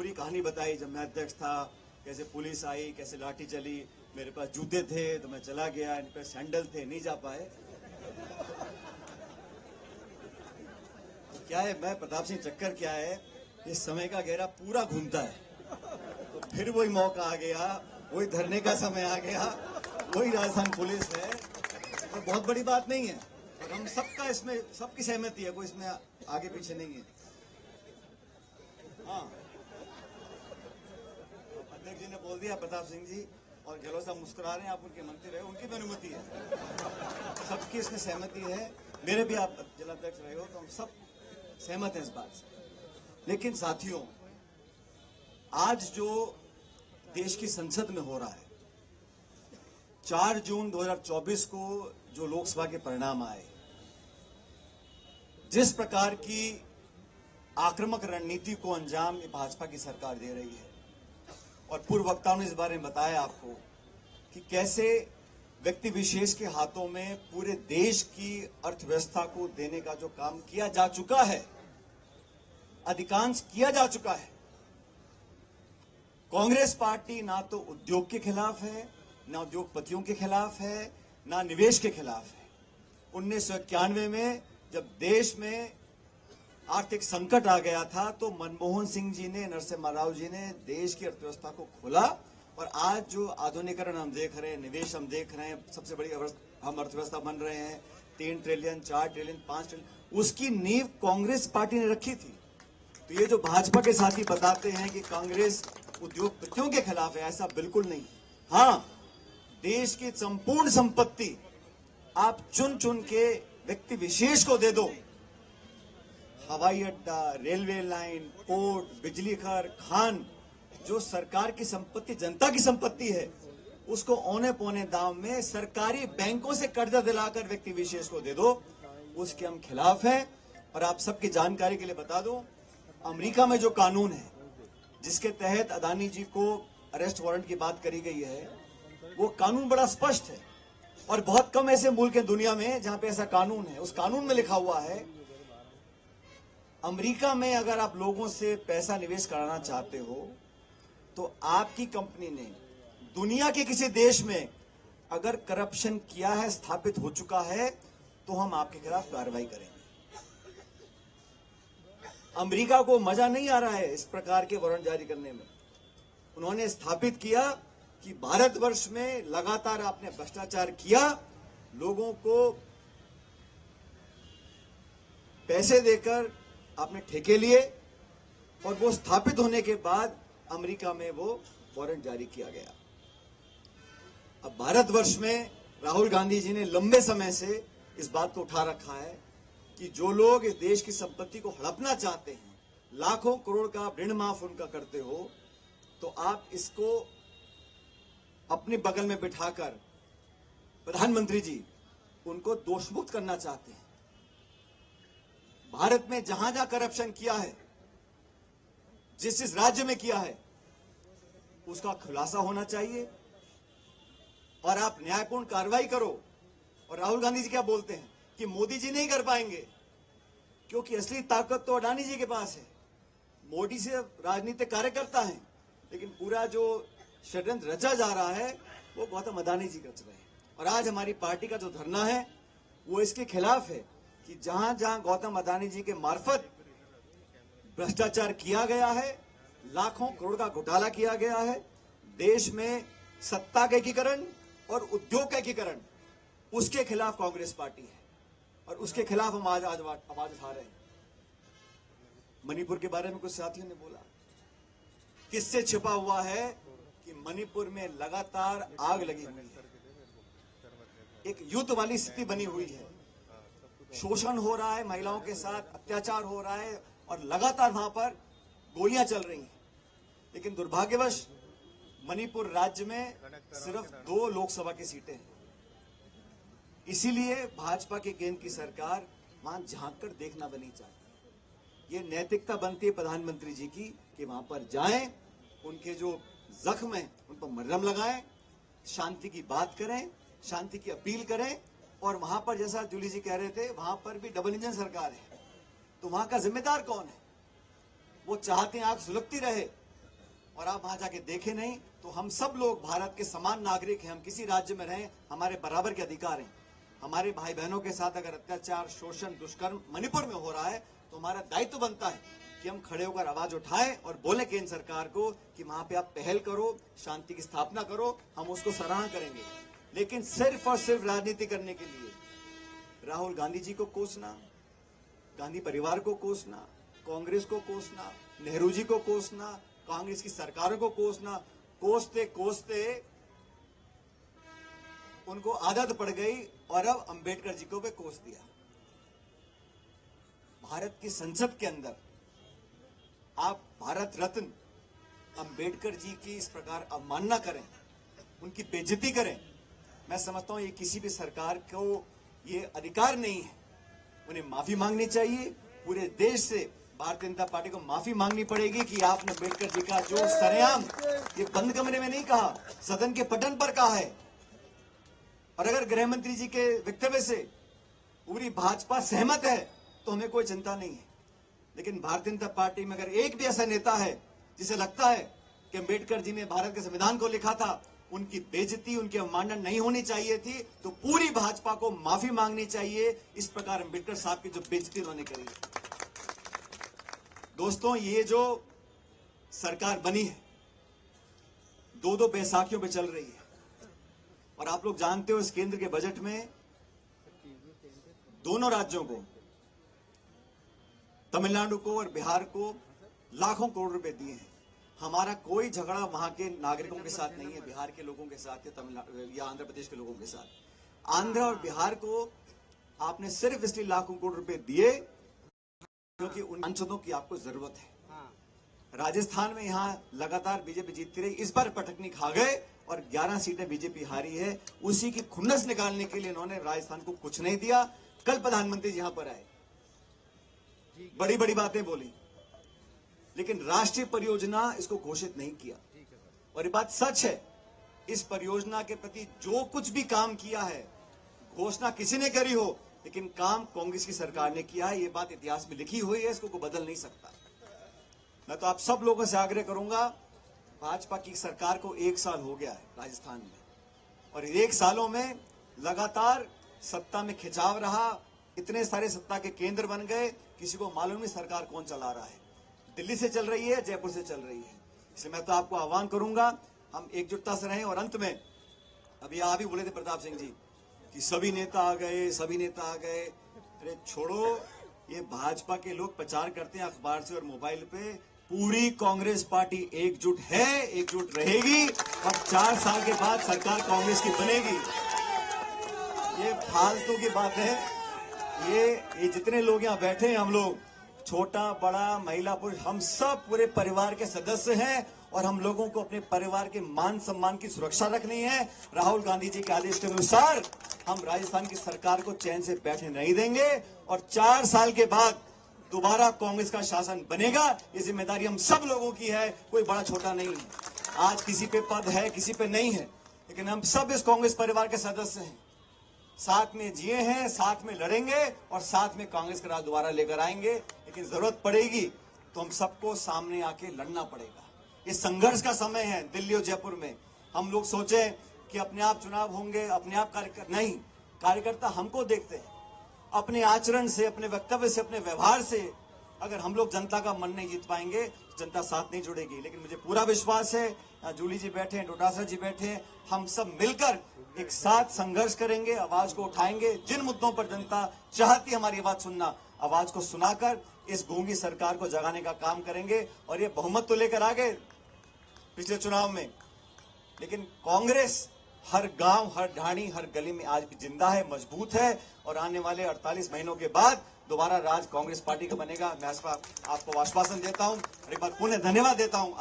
पूरी कहानी बताई जब मैं अध्यक्ष था, कैसे पुलिस आई, कैसे लाठी चली, मेरे पास जूते थे तो मैं चला गया, इन पर सैंडल थे नहीं जा पाए। तो क्या है, मैं प्रताप सिंह, चक्कर क्या है, ये समय का घेरा पूरा घूमता है, तो फिर वही मौका आ गया, वही धरने का समय आ गया, वही राजस्थान पुलिस है। तो बहुत बड़ी बात नहीं है और हम सबका इसमें सबकी सहमति है, कोई इसमें आगे पीछे नहीं है। हाँ, अध्यक्ष जी ने बोल दिया, प्रताप सिंह जी और गहलोत साहब मुस्कुरा रहे हैं, आप उनके मंत्री रहे, उनकी भी अनुमति है, सबकी इसमें सहमति है। मेरे भी आप जिलाध्यक्ष रहे हो तो हम सब सहमत हैं इस बात से। लेकिन साथियों, आज जो देश की संसद में हो रहा है, 4 जून 2024 को जो लोकसभा के परिणाम आए, जिस प्रकार की आक्रामक रणनीति को अंजाम ये भाजपा की सरकार दे रही है, और पूर्व वक्ताओं ने इस बारे में बताया आपको कि कैसे व्यक्ति विशेष के हाथों में पूरे देश की अर्थव्यवस्था को देने का जो काम किया जा चुका है, अधिकांश किया जा चुका है। कांग्रेस पार्टी ना तो उद्योग के खिलाफ है, ना उद्योगपतियों के खिलाफ है, ना निवेश के खिलाफ है। 1991 में जब देश में आर्थिक संकट आ गया था तो मनमोहन सिंह जी ने, नरसिम्हा राव जी ने देश की अर्थव्यवस्था को खोला, और आज जो आधुनिकीकरण हम देख रहे हैं, निवेश हम देख रहे हैं, सबसे बड़ी हम अर्थव्यवस्था बन रहे हैं, 3 ट्रिलियन, 4 ट्रिलियन, 5 ट्रिलियन, उसकी नींव कांग्रेस पार्टी ने रखी थी। तो ये जो भाजपा के साथी बताते हैं कि कांग्रेस उद्योगपतियों के खिलाफ है, ऐसा बिल्कुल नहीं। हाँ, देश की संपूर्ण संपत्ति आप चुन चुन के व्यक्ति विशेष को दे दो, हवाई अड्डा, रेलवे लाइन, पोर्ट, बिजली घर, खान, जो सरकार की संपत्ति, जनता की संपत्ति है, उसको औने पौने दाम में सरकारी बैंकों से कर्जा दिलाकर व्यक्ति विशेष को दे दो, उसके हम खिलाफ हैं। और आप सबकी जानकारी के लिए बता दूं, अमेरिका में जो कानून है जिसके तहत अदानी जी को अरेस्ट वारंट की बात करी गई है, वो कानून बड़ा स्पष्ट है, और बहुत कम ऐसे मुल्क हैं दुनिया में जहां पे ऐसा कानून है। उस कानून में लिखा हुआ है, अमेरिका में अगर आप लोगों से पैसा निवेश कराना चाहते हो तो आपकी कंपनी ने दुनिया के किसी देश में अगर करप्शन किया है, स्थापित हो चुका है, तो हम आपके खिलाफ कार्रवाई करेंगे। अमेरिका को मजा नहीं आ रहा है इस प्रकार के वारंट जारी करने में। उन्होंने स्थापित किया कि भारतवर्ष में लगातार आपने भ्रष्टाचार किया, लोगों को पैसे देकर आपने ठेके लिए, और वो स्थापित होने के बाद अमेरिका में वो वारंट जारी किया गया। अब भारतवर्ष में राहुल गांधी जी ने लंबे समय से इस बात को उठा रखा है कि जो लोग इस देश की संपत्ति को हड़पना चाहते हैं, लाखों करोड़ का ऋण माफ उनका करते हो, तो आप इसको अपने बगल में बिठाकर प्रधानमंत्री जी उनको दोषमुक्त करना चाहते हैं। भारत में जहां जहां करप्शन किया है, जिस राज्य में किया है, उसका खुलासा होना चाहिए और आप न्यायपूर्ण कार्रवाई करो। और राहुल गांधी जी क्या बोलते हैं कि मोदी जी नहीं कर पाएंगे, क्योंकि असली ताकत तो अडानी जी के पास है। मोदी से राजनीतिक कार्यकर्ता हैं, लेकिन पूरा जो षड्यंत्र रचा जा रहा है वो गौतम अडानी जी रच रहे हैं। और आज हमारी पार्टी का जो धरना है वो इसके खिलाफ है कि जहां जहां गौतम अडानी जी के मार्फत भ्रष्टाचार किया गया है, लाखों करोड़ का घोटाला किया गया है, देश में सत्ता का एकीकरण और उद्योग का एकीकरण, उसके खिलाफ कांग्रेस पार्टी है, और उसके खिलाफ हम आज आवाज उठा रहे हैं। मणिपुर के बारे में कुछ साथियों ने बोला, किससे छिपा हुआ है कि मणिपुर में लगातार आग लगी हुई है, एक युद्ध वाली स्थिति बनी हुई है, शोषण हो रहा है, महिलाओं के साथ अत्याचार हो रहा है, और लगातार वहां पर गोलियां चल रही हैं। लेकिन दुर्भाग्यवश मणिपुर राज्य में सिर्फ 2 लोकसभा की सीटें हैं, इसीलिए भाजपा के केंद्र की सरकार वहां झांक कर देखना नहीं चाहती। ये नैतिकता बनती है प्रधानमंत्री जी की कि वहां पर जाएं, उनके जो जख्म है उन पर मरहम लगाएं, शांति की बात करें, शांति की अपील करें। और वहां पर जैसा जूली जी कह रहे थे, वहां पर भी डबल इंजन सरकार है, तो वहां का जिम्मेदार कौन है? वो चाहते हैं आग सुलगती रहे, और आप वहां जाके देखे नहीं तो हम सब लोग भारत के समान नागरिक हैं। हम किसी राज्य में रहें, हमारे बराबर के अधिकार हैं। हमारे भाई बहनों के साथ अगर अत्याचार, शोषण, दुष्कर्म मणिपुर में हो रहा है तो हमारा दायित्व बनता है कि हम खड़े होकर आवाज उठाएं और बोले केंद्र सरकार को कि वहां पे आप पहल करो, शांति की स्थापना करो, हम उसको सराहना करेंगे। लेकिन सिर्फ और सिर्फ राजनीति करने के लिए राहुल गांधी जी को कोसना, गांधी परिवार को कोसना, कांग्रेस को कोसना, नेहरू जी को कोसना, कांग्रेस की सरकारों को कोसना, कोसते कोसते उनको आदत पड़ गई और अब अंबेडकर जी को भी कोस दिया। भारत की संसद के अंदर आप भारत रत्न अंबेडकर जी की इस प्रकार अवमानना करें, उनकी बेइज्जती करें, मैं समझता हूं ये किसी भी सरकार को ये अधिकार नहीं है। उन्हें माफी मांगनी चाहिए। पूरे देश से भारतीय जनता पार्टी को माफी मांगनी पड़ेगी कि आपने अंबेडकर जी का जो सरेआम ये बंद कमरे में नहीं कहा, सदन के पटल पर कहा है। और अगर गृह मंत्री जी के वक्तव्य से पूरी भाजपा सहमत है तो हमें कोई चिंता नहीं है। लेकिन भारतीय जनता पार्टी में अगर एक भी ऐसा नेता है जिसे लगता है कि अंबेडकर जी ने भारत के संविधान को लिखा था, उनकी बेइज्जती, उनकी अवमानना नहीं होनी चाहिए थी, तो पूरी भाजपा को माफी मांगनी चाहिए इस प्रकार अंबेडकर साहब की जो बेइज्जती उन्होंने करी। दोस्तों, ये जो सरकार बनी है दो बैसाखियों पे चल रही है और आप लोग जानते हो इस केंद्र के बजट में दोनों राज्यों को, तमिलनाडु को और बिहार को लाखों करोड़ रुपए दिए हैं। हमारा कोई झगड़ा वहां के नागरिकों के साथ नहीं है, बिहार के लोगों के साथ या तमिलनाडु या आंध्र प्रदेश के लोगों के साथ। आंध्र और बिहार को आपने सिर्फ इसलिए लाखों करोड़ रुपए दिए क्योंकि उन सांसदों की आपको जरूरत है। राजस्थान में यहां लगातार बीजेपी जीतती रही, इस बार पटकनी खा गए और 11 सीटें बीजेपी हारी है। उसी की खुन्नस निकालने के लिए इन्होंने राजस्थान को कुछ नहीं दिया। कल प्रधानमंत्री यहां पर आए, बड़ी बड़ी बातें बोली, लेकिन राष्ट्रीय परियोजना इसको घोषित नहीं किया। और ये बात सच है, इस परियोजना के प्रति जो कुछ भी काम किया है, घोषणा किसी ने करी हो, लेकिन काम कांग्रेस की सरकार ने किया है। ये बात इतिहास में लिखी हुई है, इसको कोई बदल नहीं सकता। मैं तो आप सब लोगों से आग्रह करूंगा, भाजपा की सरकार को 1 साल हो गया है राजस्थान में, और 1 सालों में लगातार सत्ता में खिंचाव रहा, इतने सारे सत्ता के केंद्र बन गए, किसी को मालूम नहीं सरकार कौन चला रहा है, दिल्ली से चल रही है, जयपुर से चल रही है। इसलिए मैं तो आपको आह्वान करूंगा, हम एकजुटता से रहें। और अंत में अभी आप ही बोले थे प्रताप सिंह जी कि सभी नेता आ गए, सभी नेता आ गए। अरे छोड़ो, ये भाजपा के लोग प्रचार करते हैं अखबार से और मोबाइल पे, पूरी कांग्रेस पार्टी एकजुट है, एकजुट रहेगी और 4 साल के बाद सरकार कांग्रेस की बनेगी। ये फालतू की बात है। ये जितने लोग यहाँ बैठे हैं, हम लोग छोटा बड़ा महिला पुरुष, हम सब पूरे परिवार के सदस्य हैं और हम लोगों को अपने परिवार के मान सम्मान की सुरक्षा रखनी है। राहुल गांधी जी के आदेश के अनुसार हम राजस्थान की सरकार को चैन से बैठने नहीं देंगे और 4 साल के बाद दोबारा कांग्रेस का शासन बनेगा। ये जिम्मेदारी हम सब लोगों की है, कोई बड़ा छोटा नहीं है। आज किसी पे पद है, किसी पे नहीं है, लेकिन हम सब इस कांग्रेस परिवार के सदस्य हैं, साथ में जिए हैं, साथ में लड़ेंगे और साथ में कांग्रेस का राज दोबारा लेकर आएंगे। लेकिन जरूरत पड़ेगी तो हम सबको सामने आके लड़ना पड़ेगा। ये संघर्ष का समय है। दिल्ली और जयपुर में हम लोग सोचे कि अपने आप चुनाव होंगे, अपने आप नहीं, कार्यकर्ता हमको देखते हैं। अपने आचरण से, अपने वक्तव्य से, अपने व्यवहार से अगर हम लोग जनता का मन नहीं जीत पाएंगे, जनता साथ नहीं जुड़ेगी। लेकिन मुझे पूरा विश्वास है, जूली जी बैठे हैं, डोटासरा जी बैठे हैं, हम सब मिलकर एक साथ संघर्ष करेंगे, आवाज को उठाएंगे। जिन मुद्दों पर जनता चाहती है हमारी आवाज सुनना, आवाज को सुनाकर इस गूंगी सरकार को जगाने का काम करेंगे। और ये बहुमत तो लेकर आ गए पिछले चुनाव में, लेकिन कांग्रेस हर गांव, हर ढाणी, हर गली में आज भी जिंदा है, मजबूत है और आने वाले 48 महीनों के बाद दोबारा राज कांग्रेस पार्टी का बनेगा। मैं आपको आश्वासन देता हूं और एक बार पुनः धन्यवाद देता हूं।